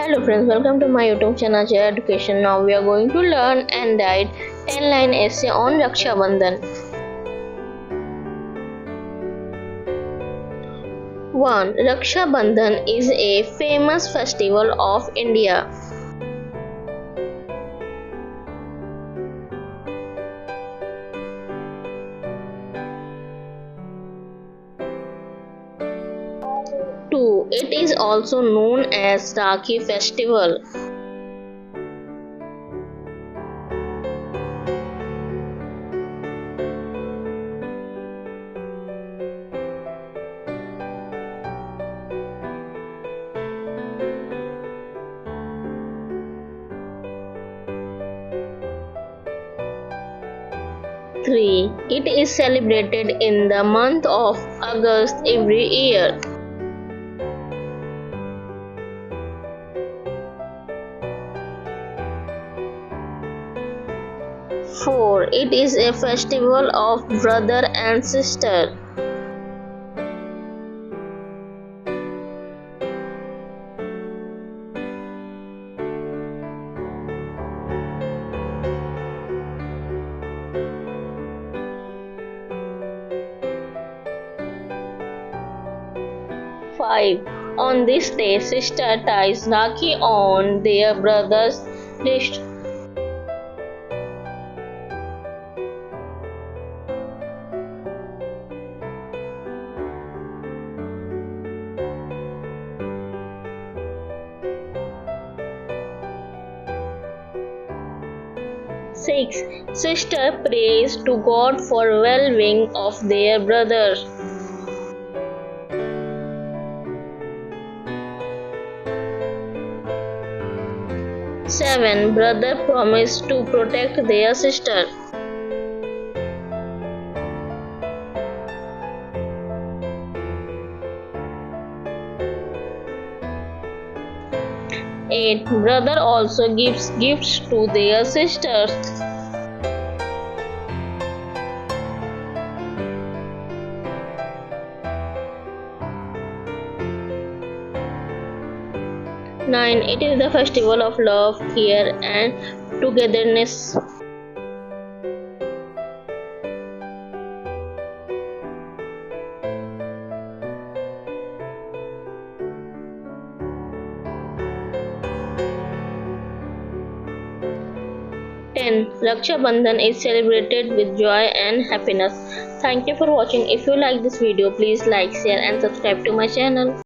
Hello friends, welcome to my YouTube channel Jaya Education. Now we are going to learn and write 10-line essay on Raksha Bandhan. 1. Raksha Bandhan is a famous festival of India. Two. It is also known as Rakhi festival. 3. It is celebrated in the month of August every year. 4. It is a festival of brother and sister. 5. On this day, sister ties rakhi on their brother's wrist. 6. Sister prays to God for well-being of their brother. 7. Brother promise to protect their sister. 8. Brother also gives gifts to their sisters. 9. It is the festival of love, care, and togetherness. 10. Raksha Bandhan is celebrated with joy and happiness. Thank you for watching. If you like this video, please like, share, and subscribe to my channel.